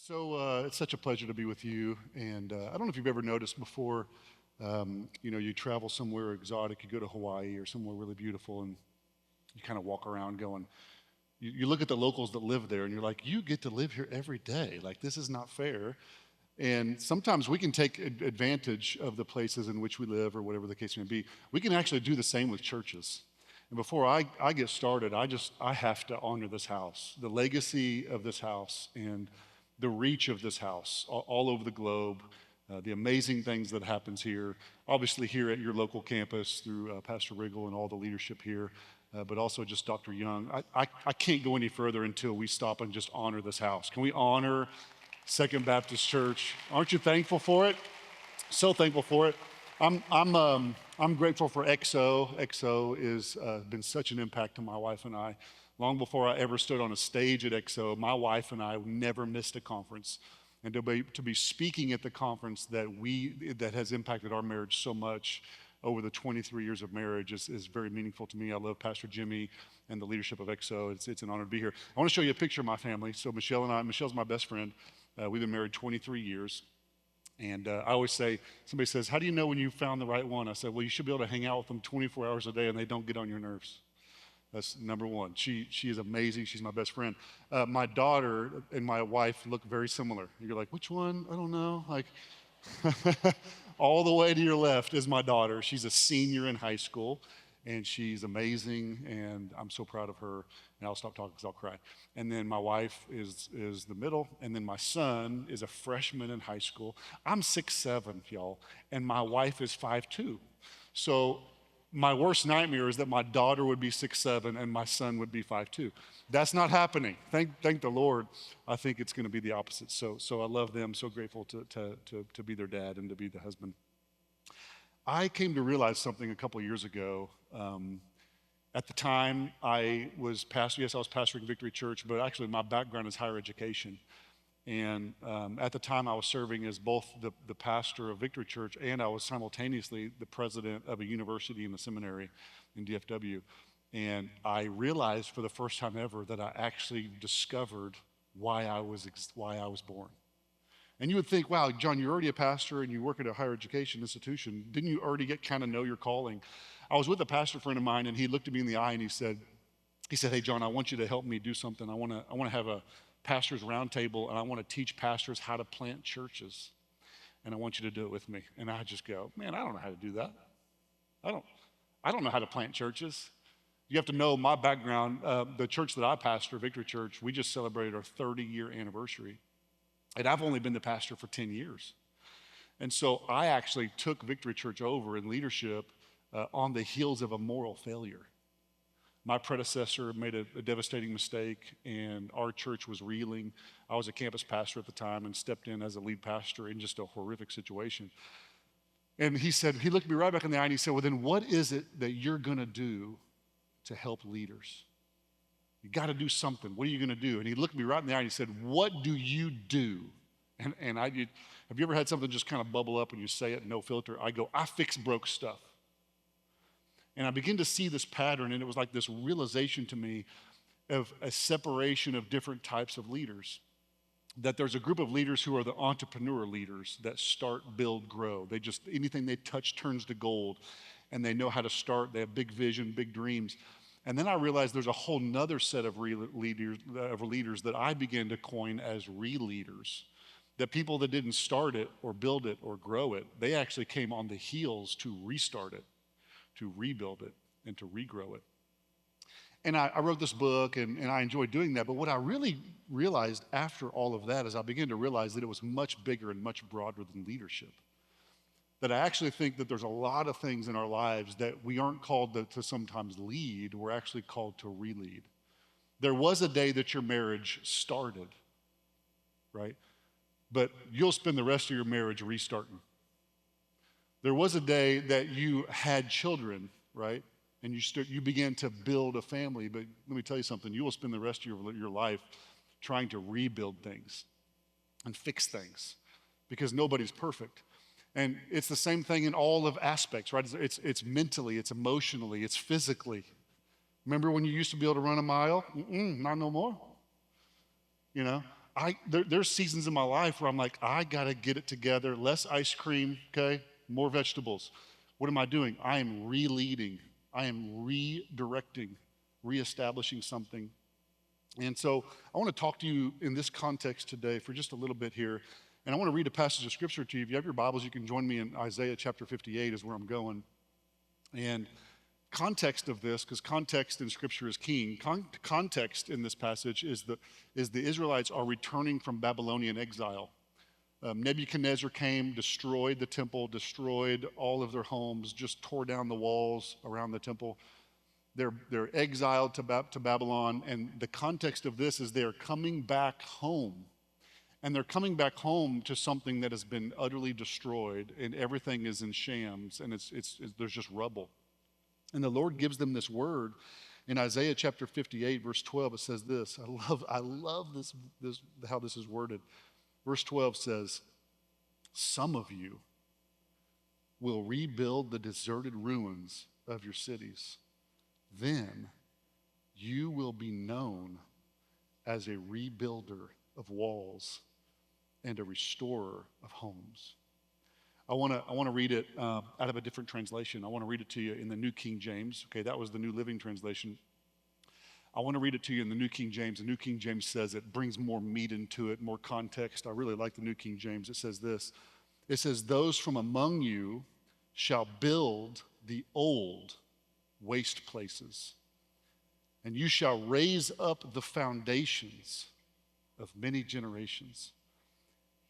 It's such a pleasure to be with you. And I don't know if you've ever noticed before, you travel somewhere exotic, you go to Hawaii or somewhere really beautiful, and you kind of walk around going, you look at the locals that live there, and you're like, you get to live here every day. Like, this is not fair. And sometimes we can take advantage of the places in which we live or whatever the case may be. We can actually do the same with churches. And before I get started, I have to honor this house, the legacy of this house and the reach of this house all over the globe, the amazing things that happens here, obviously here at your local campus through Pastor Riggle and all the leadership here, but also just Dr. Young. I can't go any further until we stop and just honor this house. Can we honor Second Baptist Church? Aren't you thankful for it? So thankful for it. I'm grateful for XO. XO has been such an impact to my wife and I. Long before I ever stood on a stage at XO, my wife and I never missed a conference. And to be speaking at the conference that has impacted our marriage so much over the 23 years of marriage is very meaningful to me. I love Pastor Jimmy and the leadership of XO. It's an honor to be here. I want to show you a picture of my family. So Michelle's my best friend. We've been married 23 years. And I always say, somebody says, how do you know when you found the right one? I said, well, you should be able to hang out with them 24 hours a day and they don't get on your nerves. That's number one. She is amazing. She's my best friend. My daughter and my wife look very similar. You're like, which one? I don't know. Like, all the way to your left is my daughter. She's a senior in high school, and she's amazing, and I'm so proud of her. And I'll stop talking because I'll cry. And then my wife is the middle, and then my son is a freshman in high school. I'm 6'7", y'all, and my wife is 5'2". So my worst nightmare is that my daughter would be 6'7" and my son would be 5'2". That's not happening. Thank the Lord. I think it's going to be the opposite. So I love them. So grateful to be their dad and to be the husband. I came to realize something a couple of years ago. At the time, I was pastoring Victory Church, but actually my background is higher education. And at the time, I was serving as both the pastor of Victory Church and I was simultaneously the president of a university and a seminary in DFW. And I realized for the first time ever that I actually discovered why I was born. And you would think, wow, John, you're already a pastor and you work at a higher education institution. Didn't you already kind of know your calling? I was with a pastor friend of mine, and he looked at me in the eye and he said, hey, John, I want you to help me do something. I want to have a pastor's roundtable, and I want to teach pastors how to plant churches. And I want you to do it with me. And I just go, man, I don't know how to do that. I don't know how to plant churches. You have to know my background. The church that I pastor, Victory Church, we just celebrated our 30-year anniversary. And I've only been the pastor for 10 years. And so I actually took Victory Church over in leadership on the heels of a moral failure. My predecessor made a devastating mistake, and our church was reeling. I was a campus pastor at the time and stepped in as a lead pastor in just a horrific situation. And he looked me right back in the eye and he said, well, then what is it that you're going to do to help leaders? You got to do something. What are you going to do? And he looked me right in the eye and he said, what do you do? And I did. Have you ever had something just kind of bubble up when you say it, no filter? I go, I fix broke stuff. And I began to see this pattern, and it was like this realization to me of a separation of different types of leaders. That there's a group of leaders who are the entrepreneur leaders that start, build, grow. Anything they touch turns to gold, and they know how to start. They have big vision, big dreams. And then I realized there's a whole nother set of leaders that I began to coin as re-leaders. That people that didn't start it or build it or grow it, they actually came on the heels to restart it, to rebuild it, and to regrow it. And I wrote this book, and I enjoyed doing that. But what I really realized after all of that is I began to realize that it was much bigger and much broader than leadership. That I actually think that there's a lot of things in our lives that we aren't called to sometimes lead, we're actually called to re-lead. There was a day that your marriage started, right? But you'll spend the rest of your marriage restarting. There was a day that you had children, right? And you began to build a family. But let me tell you something, you will spend the rest of your life trying to rebuild things and fix things because nobody's perfect. And it's the same thing in all of aspects, right? It's mentally, it's emotionally, it's physically. Remember when you used to be able to run a mile? Not no more. You know, there's seasons in my life where I'm like, I got to get it together. Less ice cream, okay? More vegetables. What am I doing? I am re-leading. I am redirecting, reestablishing something. And so I want to talk to you in this context today for just a little bit here. And I want to read a passage of scripture to you. If you have your Bibles, you can join me in Isaiah chapter 58 is where I'm going. And context of this, because context in scripture is king, context in this passage is the Israelites are returning from Babylonian exile. Nebuchadnezzar came, destroyed the temple, destroyed all of their homes, just tore down the walls around the temple. They're exiled to Babylon, and the context of this is they're coming back home. And they're coming back home to something that has been utterly destroyed, and everything is in shams, and there's just rubble. And the Lord gives them this word in Isaiah chapter 58, verse 12. It says this. I love this how this is worded. Verse 12 says, "Some of you will rebuild the deserted ruins of your cities. Then you will be known as a rebuilder of walls and a restorer of homes." I want to read it out of a different translation. I want to read it to you in the New King James. Okay, that was the New Living Translation. I want to read it to you in the New King James. The New King James says it brings more meat into it, more context. I really like the New King James. It says this. It says, "Those from among you shall build the old waste places, and you shall raise up the foundations of many generations."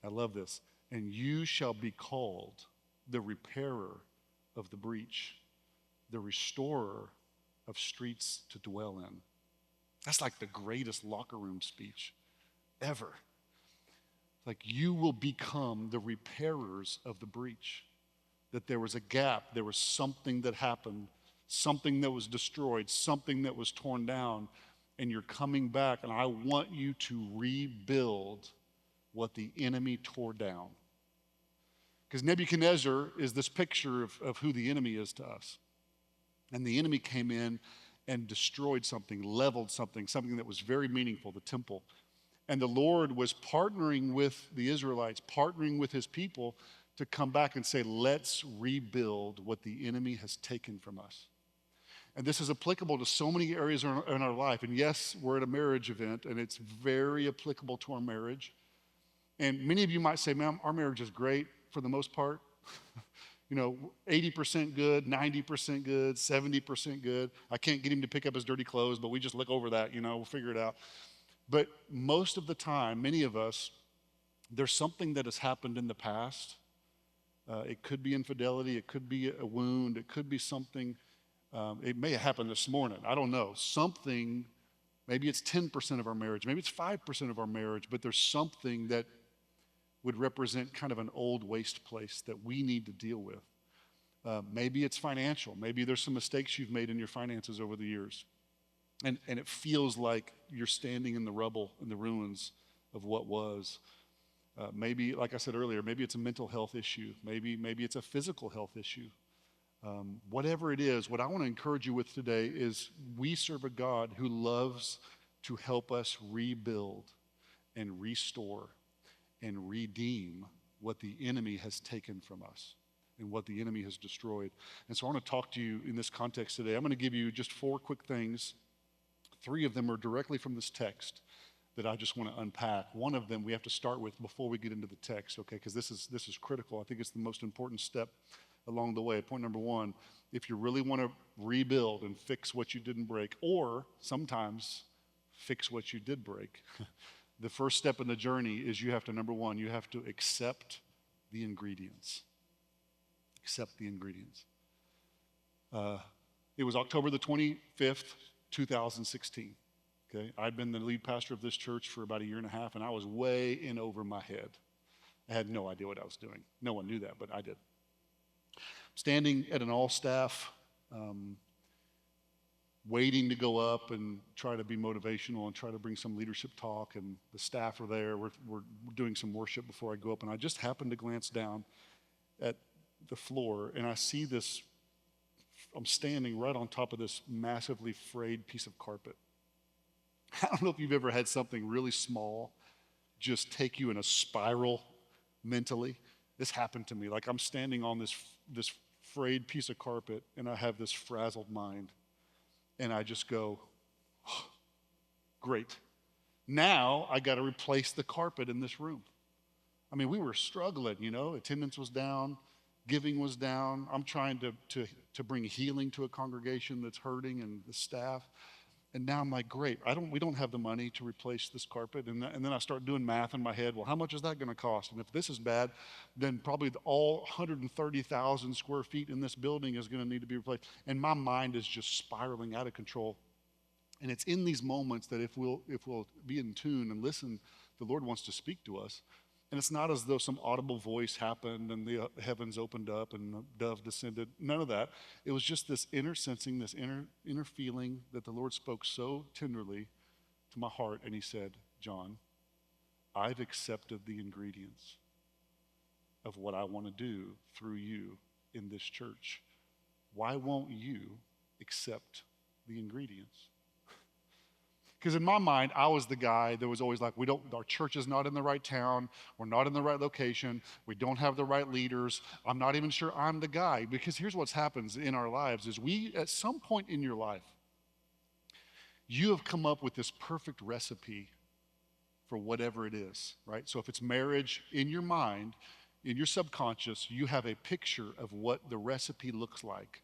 I love this. "And you shall be called the repairer of the breach, the restorer of streets to dwell in." That's like the greatest locker room speech ever. Like, you will become the repairers of the breach. That there was a gap, there was something that happened, something that was destroyed, something that was torn down, and you're coming back, and I want you to rebuild what the enemy tore down. Because Nebuchadnezzar is this picture of who the enemy is to us. And the enemy came in and destroyed something, leveled something that was very meaningful, the temple. And the Lord was partnering with the Israelites, partnering with his people to come back and say, let's rebuild what the enemy has taken from us. And this is applicable to so many areas in our life. And yes, we're at a marriage event, and it's very applicable to our marriage. And many of you might say, man, our marriage is great for the most part. 80% good, 90% good, 70% good. I can't get him to pick up his dirty clothes, but we just look over that, we'll figure it out. But most of the time, many of us, there's something that has happened in the past. It could be infidelity. It could be a wound. It could be something. It may have happened this morning. I don't know. Something, maybe it's 10% of our marriage. Maybe it's 5% of our marriage, but there's something that would represent kind of an old waste place that we need to deal with. Maybe it's financial. Maybe there's some mistakes you've made in your finances over the years. And it feels like you're standing in the rubble, in the ruins of what was. Maybe, like I said earlier, maybe it's a mental health issue. Maybe it's a physical health issue. Whatever it is, what I want to encourage you with today is we serve a God who loves to help us rebuild and restore and redeem what the enemy has taken from us and what the enemy has destroyed. And so I want to talk to you in this context today. I'm going to give you just 4 quick things. 3 of them are directly from this text that I just want to unpack. One of them we have to start with before we get into the text, okay? Because this is critical. I think it's the most important step along the way. Point number 1, if you really want to rebuild and fix what you didn't break, or sometimes fix what you did break, the first step in the journey is you have to, number 1, you have to accept the ingredients. Accept the ingredients. It was October the 25th, 2016. Okay, I'd been the lead pastor of this church for about 1.5 years, and I was way in over my head. I had no idea what I was doing. No one knew that, but I did. Standing at an all-staff, waiting to go up and try to be motivational and try to bring some leadership talk, and the staff are there. We're doing some worship before I go up, and I just happened to glance down at the floor, and I see this. I'm standing right on top of this massively frayed piece of carpet. I don't know if you've ever had something really small just take you in a spiral mentally. This happened to me. Like I'm standing on this frayed piece of carpet and I have this frazzled mind. And I just go, oh, great. Now I got to replace the carpet in this room. I mean, we were struggling, attendance was down, giving was down. I'm trying to bring healing to a congregation that's hurting and the staff. And now I'm like, great, we don't have the money to replace this carpet. And then I start doing math in my head. Well, how much is that going to cost? And if this is bad, then probably all 130,000 square feet in this building is going to need to be replaced. And my mind is just spiraling out of control. And it's in these moments that if we'll be in tune and listen, the Lord wants to speak to us. And it's not as though some audible voice happened and the heavens opened up and the dove descended. None of that. It was just this inner sensing, this inner feeling that the Lord spoke so tenderly to my heart. And he said, John, I've accepted the ingredients of what I want to do through you in this church. Why won't you accept the ingredients? Because in my mind, I was the guy that was always like, our church is not in the right town. We're not in the right location. We don't have the right leaders. I'm not even sure I'm the guy. Because here's what happens in our lives is at some point in your life, you have come up with this perfect recipe for whatever it is, right? So if it's marriage, in your mind, in your subconscious, you have a picture of what the recipe looks like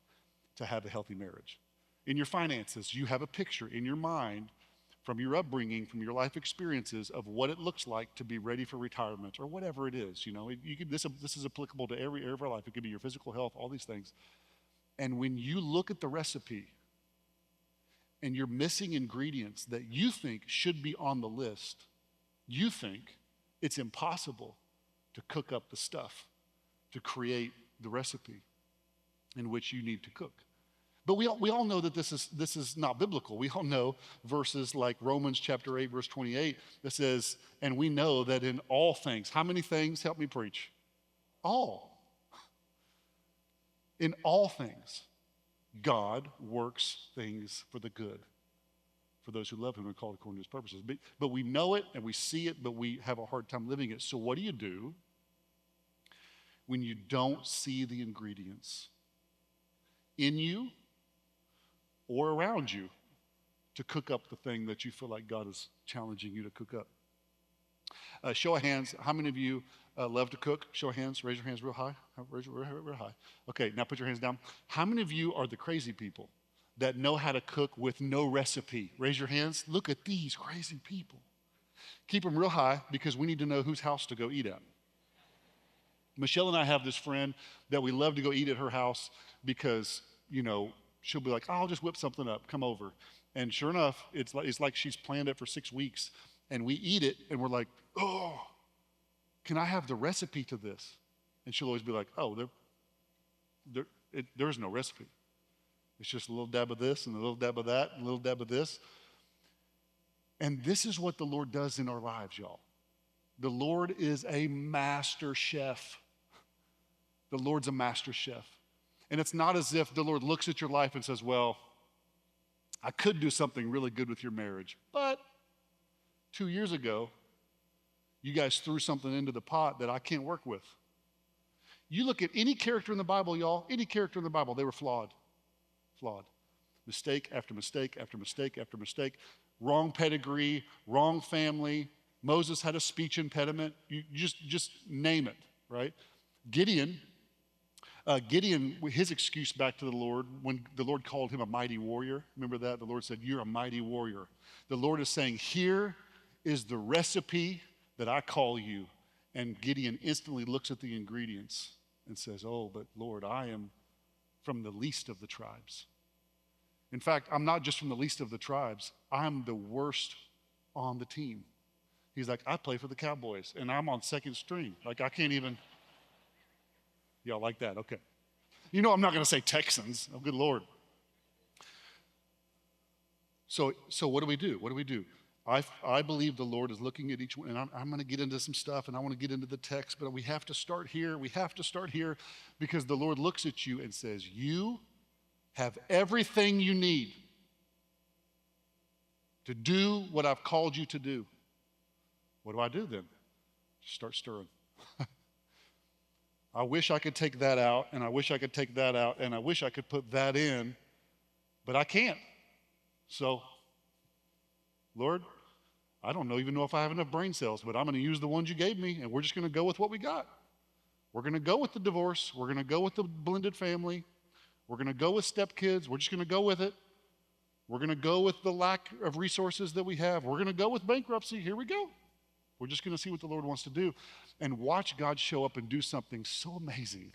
to have a healthy marriage. In your finances, you have a picture in your mind from your upbringing, from your life experiences of what it looks like to be ready for retirement or whatever it is. This is applicable to every area of our life. It could be your physical health, all these things. And when you look at the recipe and you're missing ingredients that you think should be on the list, you think it's impossible to cook up the stuff to create the recipe in which you need to cook. But we all know that this is not biblical. We all know verses like Romans chapter 8, verse 28 that says, and we know that in all things, how many things? Help me preach. All. In all things, God works things for the good for those who love him and are called according to his purposes. But we know it and we see it, but we have a hard time living it. So what do you do when you don't see the ingredients in you or around you to cook up the thing that you feel like God is challenging you to cook up? Show of hands, how many of you love to cook? Show of hands, raise your hands real high. Raise real high. Okay, now put your hands down. How many of you are the crazy people that know how to cook with no recipe? Raise your hands. Look at these crazy people. Keep them real high because we need to know whose house to go eat at. Michelle and I have this friend that we love to go eat at her house because, she'll be like, oh, I'll just whip something up, come over. And sure enough, it's like she's planned it for 6 weeks. And we eat it, and we're like, oh, can I have the recipe to this? And she'll always be like, oh, there's no recipe. It's just a little dab of this and a little dab of that and a little dab of this. And this is what the Lord does in our lives, y'all. The Lord is a master chef. The Lord's a master chef. And it's not as if the Lord looks at your life and says, well, I could do something really good with your marriage, but 2 years ago, you guys threw something into the pot that I can't work with. You look at any character in the Bible, y'all, any character in the Bible, they were flawed. Flawed. Mistake after mistake after mistake after mistake. Wrong pedigree, wrong family. Moses had a speech impediment. You just name it, right? Gideon, his excuse back to the Lord, when the Lord called him a mighty warrior, remember that? The Lord said, you're a mighty warrior. The Lord is saying, here is the recipe that I call you. And Gideon instantly looks at the ingredients and says, oh, but Lord, I am from the least of the tribes. In fact, I'm not just from the least of the tribes. I'm the worst on the team. He's like, I play for the Cowboys, and I'm on second string. Like, I can't even. Y'all like that? Okay. I'm not going to say Texans. Oh, good Lord. So what do we do? What do we do? I believe the Lord is looking at each one, and I'm going to get into some stuff, and I want to get into the text, but we have to start here. We have to start here because the Lord looks at you and says, you have everything you need to do what I've called you to do. What do I do then? Just start stirring. I wish I could take that out, and I wish I could take that out, and I wish I could put that in, but I can't. So, Lord, I don't even know if I have enough brain cells, but I'm going to use the ones you gave me, and we're just going to go with what we got. We're going to go with the divorce. We're going to go with the blended family. We're going to go with stepkids. We're just going to go with it. We're going to go with the lack of resources that we have. We're going to go with bankruptcy. Here we go. We're just going to see what the Lord wants to do and watch God show up and do something so amazing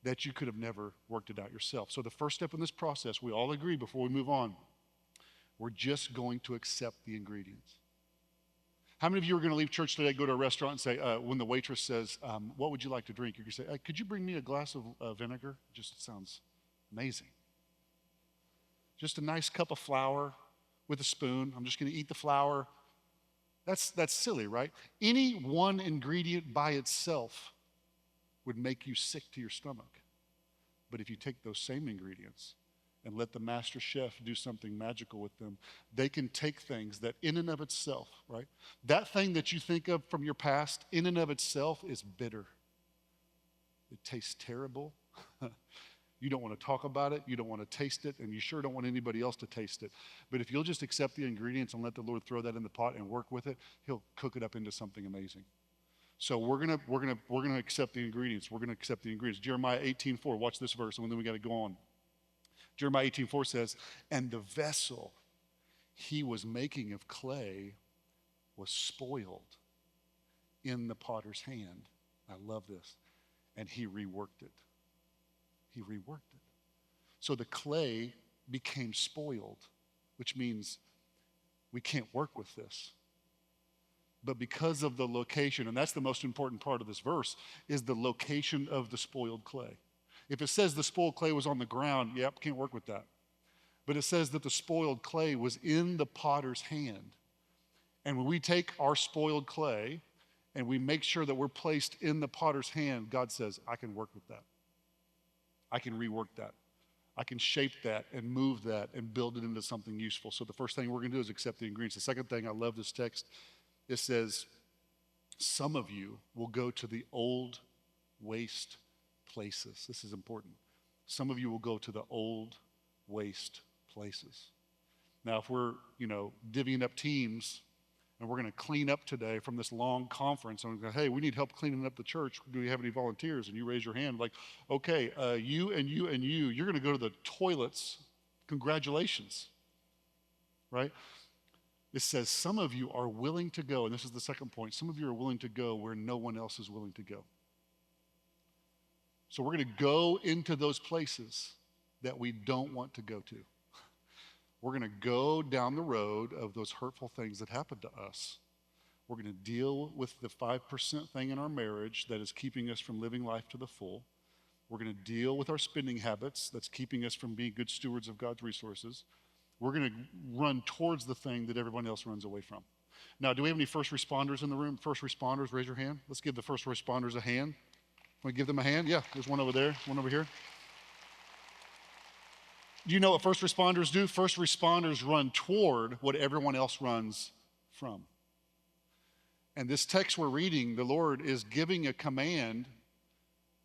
that you could have never worked it out yourself. So the first step in this process, we all agree before we move on, we're just going to accept the ingredients. How many of you are going to leave church today, go to a restaurant and say, when the waitress says, what would you like to drink? You can say, could you bring me a glass of vinegar? Just sounds amazing. Just a nice cup of flour with a spoon. I'm just going to eat the flour. That's silly, right? Any one ingredient by itself would make you sick to your stomach. But if you take those same ingredients and let the master chef do something magical with them, they can take things that in and of itself, right? That thing that you think of from your past, in and of itself is bitter. It tastes terrible. You don't want to talk about it, you don't want to taste it, and you sure don't want anybody else to taste it. But if you'll just accept the ingredients and let the Lord throw that in the pot and work with it, he'll cook it up into something amazing. So we're gonna accept the ingredients. We're gonna accept the ingredients. Jeremiah 18:4, watch this verse, and then we got to go on. Jeremiah 18:4 says, and the vessel he was making of clay was spoiled in the potter's hand. I love this. And he reworked it. He reworked it. So the clay became spoiled, which means we can't work with this. But because of the location, and that's the most important part of this verse, is the location of the spoiled clay. If it says the spoiled clay was on the ground, yep, can't work with that. But it says that the spoiled clay was in the potter's hand. And when we take our spoiled clay and we make sure that we're placed in the potter's hand, God says, I can work with that. I can rework that. I can shape that and move that and build it into something useful. So the first thing we're going to do is accept the ingredients. The second thing, I love this text. It says, some of you will go to the old waste places. This is important. Some of you will go to the old waste places. Now, if we're, divvying up teams and we're going to clean up today from this long conference, and we go, hey, we need help cleaning up the church. Do we have any volunteers? And you raise your hand like, okay, you and you and you're going to go to the toilets. Congratulations, right? It says some of you are willing to go, and this is the second point, some of you are willing to go where no one else is willing to go. So we're going to go into those places that we don't want to go to. We're going to go down the road of those hurtful things that happened to us. We're going to deal with the 5% thing in our marriage that is keeping us from living life to the full. We're going to deal with our spending habits that's keeping us from being good stewards of God's resources. We're going to run towards the thing that everyone else runs away from. Now, do we have any first responders in the room? First responders, raise your hand. Let's give the first responders a hand. Can we give them a hand? Yeah, there's one over there, one over here. Do you know what first responders do? First responders run toward what everyone else runs from. And this text we're reading, the Lord is giving a command.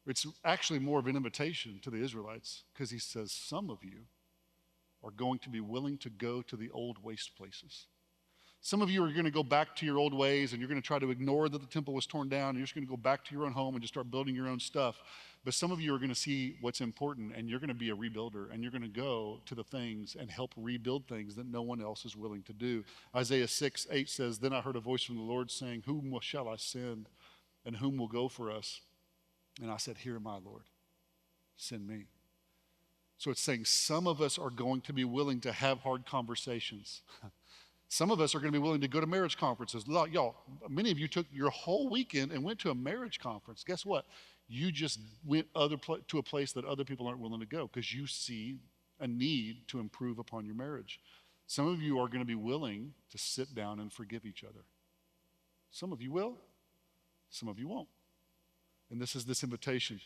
It's actually more of an invitation to the Israelites because he says, some of you are going to be willing to go to the old waste places. Some of you are going to go back to your old ways and you're going to try to ignore that the temple was torn down. And you're just going to go back to your own home and just start building your own stuff. But some of you are going to see what's important and you're going to be a rebuilder and you're going to go to the things and help rebuild things that no one else is willing to do. Isaiah 6:8 says, then I heard a voice from the Lord saying, whom shall I send and whom will go for us? And I said, here am I, Lord, send me. So it's saying some of us are going to be willing to have hard conversations. Some of us are going to be willing to go to marriage conferences. Y'all, many of you took your whole weekend and went to a marriage conference. Guess what? You just went to a place that other people aren't willing to go because you see a need to improve upon your marriage. Some of you are going to be willing to sit down and forgive each other. Some of you will, some of you won't. And this is this invitation.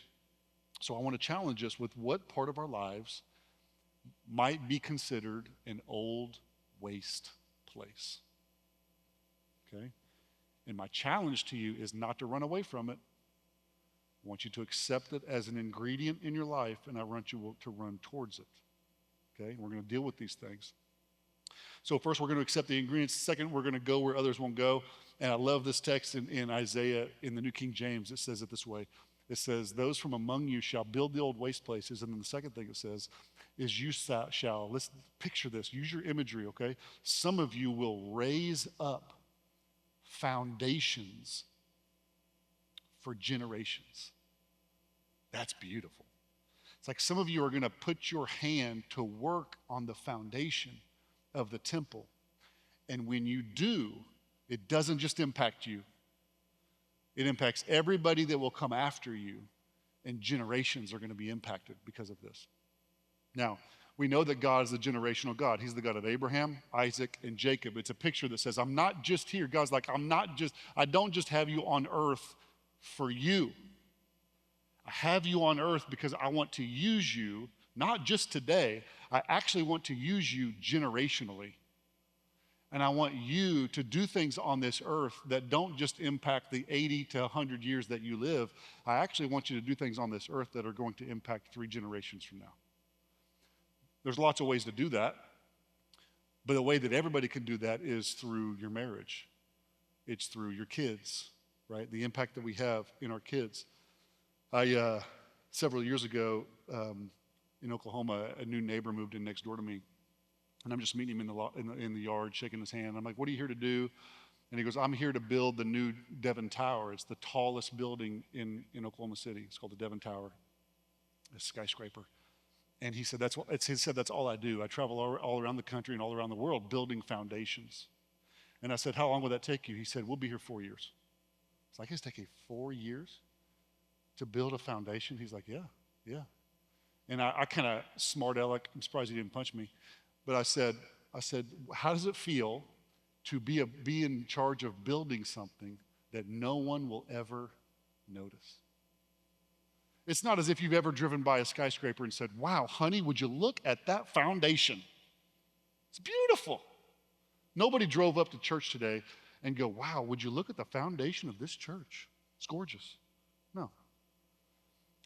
So I want to challenge us with what part of our lives might be considered an old waste place. Okay? And my challenge to you is not to run away from it. I want you to accept it as an ingredient in your life, and I want you to run towards it. Okay? We're going to deal with these things. So first, we're going to accept the ingredients. Second, we're going to go where others won't go. And I love this text in Isaiah, in the New King James. It says it this way. It says, those from among you shall build the old waste places. And then the second thing it says is you shall, let's picture this, use your imagery, okay? Some of you will raise up foundations for generations. That's beautiful. It's like some of you are going to put your hand to work on the foundation of the temple. And when you do, it doesn't just impact you. It impacts everybody that will come after you, and generations are going to be impacted because of this. Now, we know that God is a generational God. He's the God of Abraham, Isaac, and Jacob. It's a picture that says, I'm not just here. God's like, I don't just have you on earth for you. I have you on earth because I want to use you, not just today. I actually want to use you generationally. And I want you to do things on this earth that don't just impact the 80 to 100 years that you live. I actually want you to do things on this earth that are going to impact 3 generations from now. There's lots of ways to do that. But the way that everybody can do that is through your marriage. It's through your kids, right? The impact that we have in our kids. Several years ago in Oklahoma, a new neighbor moved in next door to me. And I'm just meeting him in the yard, shaking his hand. I'm like, what are you here to do? And he goes, I'm here to build the new Devon Tower. It's the tallest building in Oklahoma City. It's called the Devon Tower, a skyscraper. And he said, that's all I do. I travel all around the country and all around the world building foundations. And I said, how long will that take you? He said, we'll be here 4 years. It's like, it's taking 4 years to build a foundation? He's like, yeah. And I kind of smart aleck, I'm surprised he didn't punch me. But I said, how does it feel to be in charge of building something that no one will ever notice? It's not as if you've ever driven by a skyscraper and said, wow, honey, would you look at that foundation? It's beautiful. Nobody drove up to church today and go, wow, would you look at the foundation of this church? It's gorgeous. No.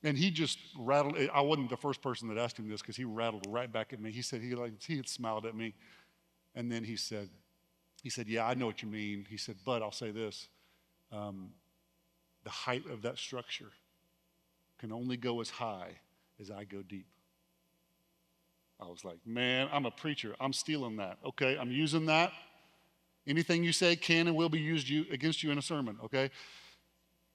And he just rattled. I wasn't the first person that asked him this because he rattled right back at me. He said he had smiled at me, and then he said, yeah, I know what you mean. He said, but I'll say this, the height of that structure can only go as high as I go deep. I was like, man, I'm a preacher. I'm stealing that. Okay, I'm using that. Anything you say can and will be used against you in a sermon, okay?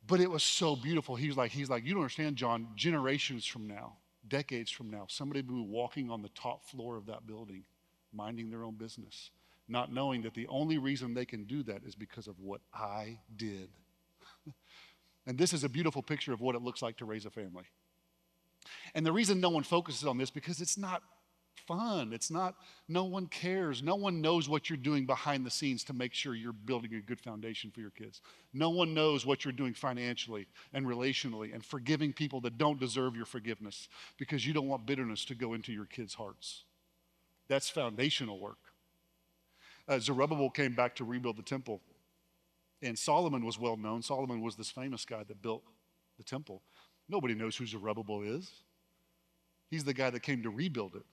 But it was so beautiful. He's like, you don't understand, John, generations from now, decades from now, somebody will be walking on the top floor of that building, minding their own business, not knowing that the only reason they can do that is because of what I did. And this is a beautiful picture of what it looks like to raise a family. And the reason no one focuses on this, because it's not fun. No one cares. No one knows what you're doing behind the scenes to make sure you're building a good foundation for your kids. No one knows what you're doing financially and relationally and forgiving people that don't deserve your forgiveness because you don't want bitterness to go into your kids' hearts. That's foundational work. Zerubbabel came back to rebuild the temple, and Solomon was well known. Solomon was this famous guy that built the temple. Nobody knows who Zerubbabel is. He's the guy that came to rebuild it.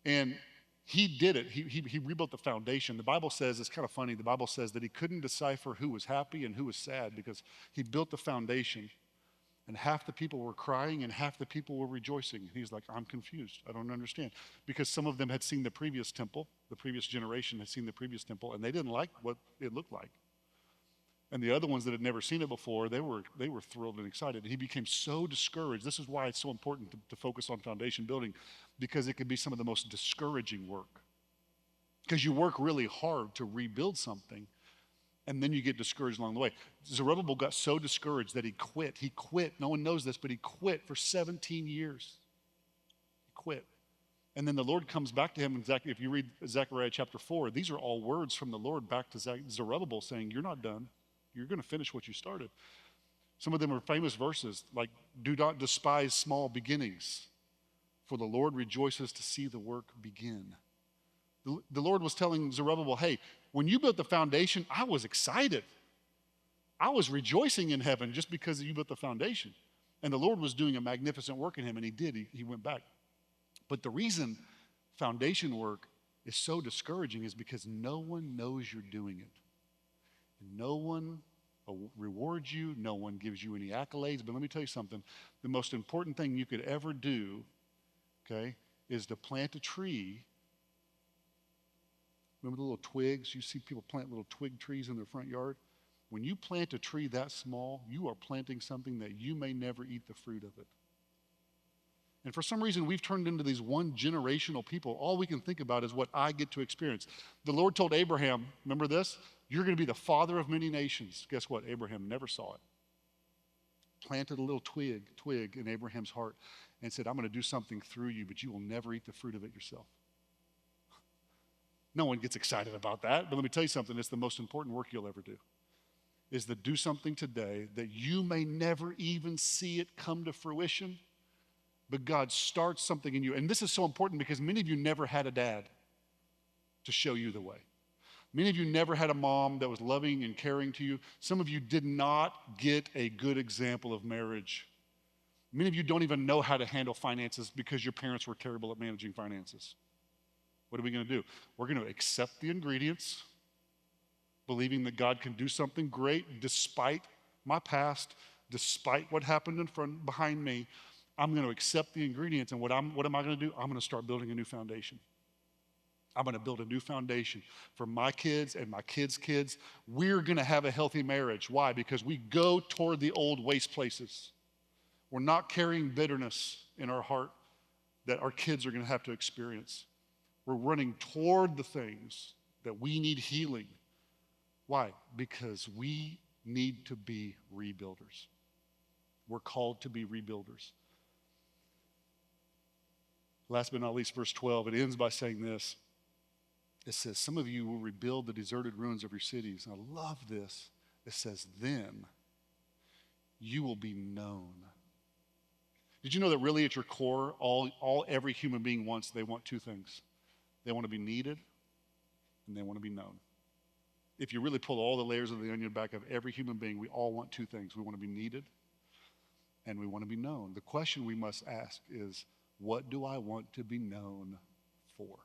And he did it. He rebuilt the foundation. The Bible says, it's kind of funny, the Bible says that he couldn't decipher who was happy and who was sad because he built the foundation and half the people were crying and half the people were rejoicing. And he's like, I'm confused. I don't understand. Because some of them had seen the previous temple, the previous generation had seen the previous temple, and they didn't like what it looked like. And the other ones that had never seen it before, they were thrilled and excited. And he became so discouraged. This is why it's so important to focus on foundation building, because it can be some of the most discouraging work. Because you work really hard to rebuild something, and then you get discouraged along the way. Zerubbabel got so discouraged that he quit. He quit. No one knows this, but he quit for 17 years. He quit. And then the Lord comes back to him, exactly. If you read Zechariah chapter 4, these are all words from the Lord back to Zerubbabel saying, you're not done. You're going to finish what you started. Some of them are famous verses like, do not despise small beginnings, for the Lord rejoices to see the work begin. The Lord was telling Zerubbabel, hey, when you built the foundation, I was excited. I was rejoicing in heaven just because you built the foundation. And the Lord was doing a magnificent work in him, and he did. He went back. But the reason foundation work is so discouraging is because no one knows you're doing it. And no one rewards you. No one gives you any accolades. But let me tell you something. The most important thing you could ever do, okay, is to plant a tree. Remember the little twigs? You see people plant little twig trees in their front yard? When you plant a tree that small, you are planting something that you may never eat the fruit of it. And for some reason, we've turned into these one generational people. All we can think about is what I get to experience. The Lord told Abraham, remember this? You're going to be the father of many nations. Guess what? Abraham never saw it. Planted a little twig in Abraham's heart and said, I'm going to do something through you, but you will never eat the fruit of it yourself. No one gets excited about that, but let me tell you something. It's the most important work you'll ever do. Is to do something today that you may never even see it come to fruition, but God starts something in you. And this is so important because many of you never had a dad to show you the way. Many of you never had a mom that was loving and caring to you. Some of you did not get a good example of marriage. Many of you don't even know how to handle finances because your parents were terrible at managing finances. What are we going to do? We're going to accept the ingredients, believing that God can do something great despite my past, despite what happened behind me. I'm going to accept the ingredients, and what am I going to do? I'm going to start building a new foundation. I'm going to build a new foundation for my kids and my kids' kids. We're going to have a healthy marriage. Why? Because we go toward the old waste places. We're not carrying bitterness in our heart that our kids are going to have to experience. We're running toward the things that we need healing. Why? Because we need to be rebuilders. We're called to be rebuilders. Last but not least, verse 12, it ends by saying this. It says, some of you will rebuild the deserted ruins of your cities. And I love this. It says, then you will be known. Did you know that really at your core, every human being wants, they want two things. They want to be needed and they want to be known. If you really pull all the layers of the onion back of every human being, we all want two things. We want to be needed and we want to be known. The question we must ask is, what do I want to be known for?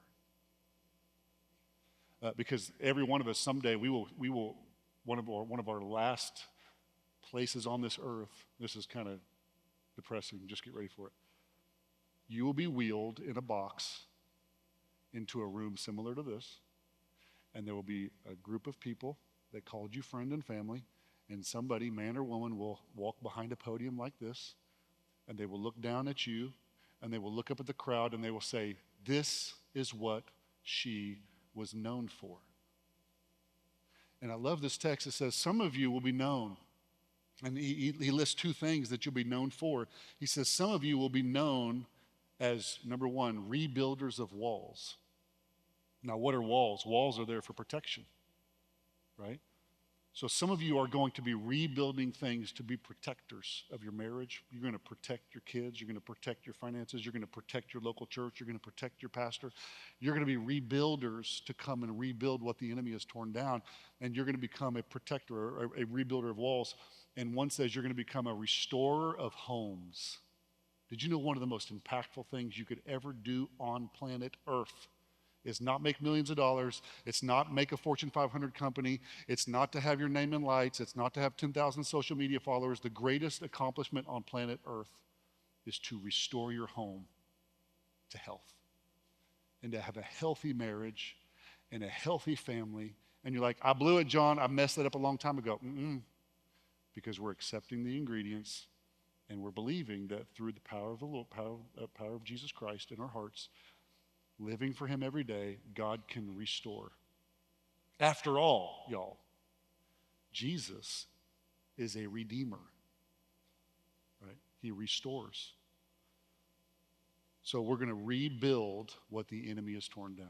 Because every one of us someday we will one of our last places on this earth. This is kind of depressing. Just get ready for it. You will be wheeled in a box into a room similar to this, and there will be a group of people that called you friend and family, and somebody, man or woman, will walk behind a podium like this, and they will look down at you, and they will look up at the crowd, and they will say, this is what she was known for. And I love this text. It says, some of you will be known. And he lists two things that you'll be known for. He says, some of you will be known as, number one, rebuilders of walls. Now, what are walls? Walls are there for protection, right? So some of you are going to be rebuilding things to be protectors of your marriage. You're going to protect your kids. You're going to protect your finances. You're going to protect your local church. You're going to protect your pastor. You're going to be rebuilders to come and rebuild what the enemy has torn down. And you're going to become a protector, or a rebuilder of walls. And one says you're going to become a restorer of homes. Did you know one of the most impactful things you could ever do on planet Earth is not make millions of dollars. It's not make a Fortune 500 company. It's not to have your name in lights. It's not to have 10,000 social media followers. The greatest accomplishment on planet Earth is to restore your home to health and to have a healthy marriage and a healthy family. And you're like, I blew it, John. I messed it up a long time ago. Because we're accepting the ingredients and we're believing that through the power of the Lord, power of Jesus Christ in our hearts, living for him every day, God can restore. After all, y'all, Jesus is a redeemer, right? He restores. So we're going to rebuild what the enemy has torn down.